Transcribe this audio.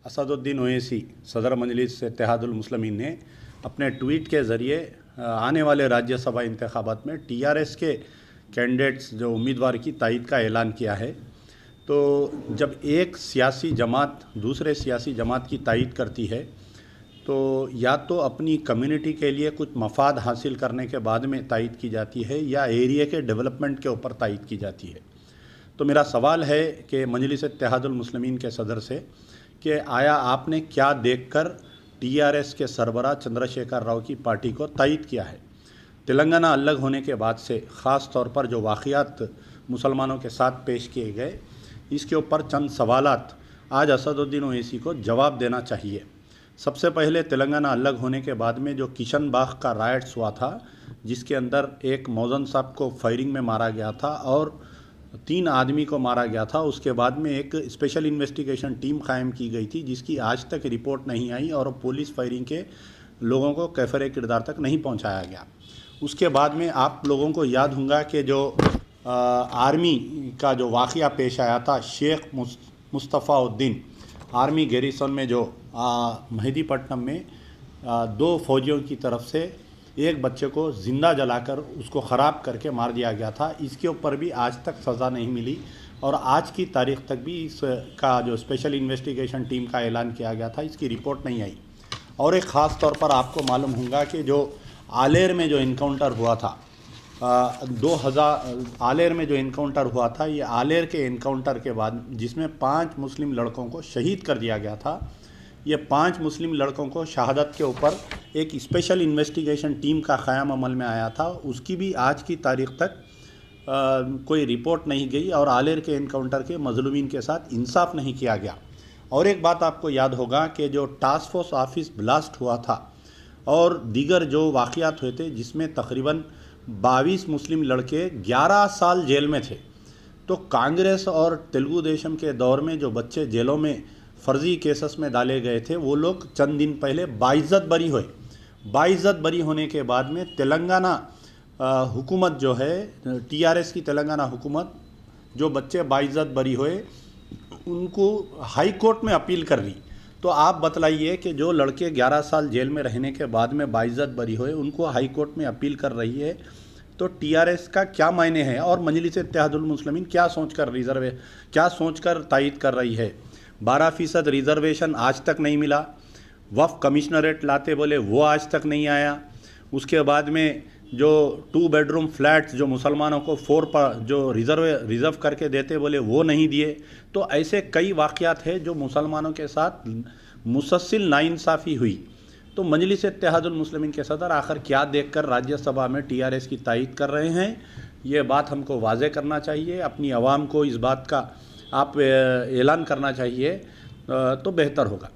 असदुद्दीन ओवैसी सदर मजलिस इत्तेहादुल मुस्लिमीन ने अपने ट्वीट के ज़रिए आने वाले राज्यसभा इंतखाबात में टीआरएस के कैंडिडेट्स जो उम्मीदवार की तायद का ऐलान किया है। तो जब एक सियासी जमात दूसरे सियासी जमात की तायद करती है तो या तो अपनी कम्युनिटी के लिए कुछ मफाद हासिल करने के बाद में तायद की जाती है या एरिया के डेवलपमेंट के ऊपर तायद की जाती है। तो मेरा सवाल है कि मजलिस इत्तेहादुल मुस्लिमीन के सदर से कि आया आपने क्या देखकर टीआरएस के सरबराह चंद्रशेखर राव की पार्टी को तायद किया है। तेलंगाना अलग होने के बाद से ख़ास तौर पर जो वाक़ियात मुसलमानों के साथ पेश किए गए, इसके ऊपर चंद सवालात आज असदुद्दीन ओवैसी को जवाब देना चाहिए। सबसे पहले तेलंगाना अलग होने के बाद में जो किशन बाग का राइट्स हुआ था, जिसके अंदर एक मौजन साहब को फायरिंग में मारा गया था और 3 आदमी को मारा गया था। उसके बाद में एक स्पेशल इन्वेस्टिगेशन टीम कायम की गई थी जिसकी आज तक रिपोर्ट नहीं आई और पुलिस फायरिंग के लोगों को कैफरे किरदार तक नहीं पहुंचाया गया। उसके बाद में आप लोगों को याद होगा कि जो आर्मी का जो वाक़या पेश आया था, शेख मुस्तफ़ाउद्दीन आर्मी गैरिसन में जो मेहदीपट्टनम में 2 फौजियों की तरफ से एक बच्चे को ज़िंदा जलाकर उसको ख़राब करके मार दिया गया था। इसके ऊपर भी आज तक सज़ा नहीं मिली और आज की तारीख़ तक भी इसका जो स्पेशल इन्वेस्टिगेशन टीम का ऐलान किया गया था, इसकी रिपोर्ट नहीं आई। और एक ख़ास तौर पर आपको मालूम होगा कि जो आलेर में जो इनकाउंटर हुआ था, 2000 आलेर में जो इनकाउंटर हुआ था, ये आलेर के इनकाउंटर के बाद जिसमें 5 मुस्लिम लड़कों को शहीद कर दिया गया था, ये 5 मुस्लिम लड़कों को शहादत के ऊपर एक स्पेशल इन्वेस्टिगेशन टीम का क़याम अमल में आया था। उसकी भी आज की तारीख़ तक कोई रिपोर्ट नहीं गई और आलेर के इनकाउंटर के मज़लूमीन के साथ इंसाफ नहीं किया गया। और एक बात आपको याद होगा कि जो टास्क फोर्स ऑफिस ब्लास्ट हुआ था और दीगर जो वाक़यात हुए थे जिसमें तकरीबन 22 मुस्लिम लड़के 11 साल जेल में थे, तो कांग्रेस और तेलुगु देशम के दौर में जो बच्चे जेलों में फ़र्ज़ी केसेस में डाले गए थे वो लोग चंद दिन पहले बाइज़्ज़त बरी हुए। बाइज़्ज़त बरी होने के बाद में तेलंगाना हुकूमत जो है, टीआरएस की तेलंगाना हुकूमत, जो बच्चे बाइज़्ज़त बरी हुए उनको हाई कोर्ट में अपील कर ली। तो आप बतलाइए कि जो लड़के 11 साल जेल में रहने के बाद में बाइज़्ज़त बरी हुए उनको हाई कोर्ट में अपील कर रही है, तो टीआरएस का क्या मायने हैं और मजलिस इत्तेहादुल मुस्लिमीन क्या सोचकर तायद कर रही है। 12% रिज़र्वेशन आज तक नहीं मिला, वफ़ कमिश्नरेट लाते बोले वो आज तक नहीं आया। उसके बाद में जो 2 बेडरूम फ्लैट्स जो मुसलमानों को 4 पर जो रिज़र्व करके देते बोले वो नहीं दिए। तो ऐसे कई वाक़यात हैं जो मुसलमानों के साथ मुसलसल नाइंसाफ़ी हुई। तो मजलिस इत्तेहादुल मुस्लिमीन के सदर आखिर क्या देखकर राज्यसभा में टीआरएस की तायद कर रहे हैं, ये बात हमको वाज़े करना चाहिए। अपनी आवाम को इस बात का आप ऐलान करना चाहिए तो बेहतर होगा।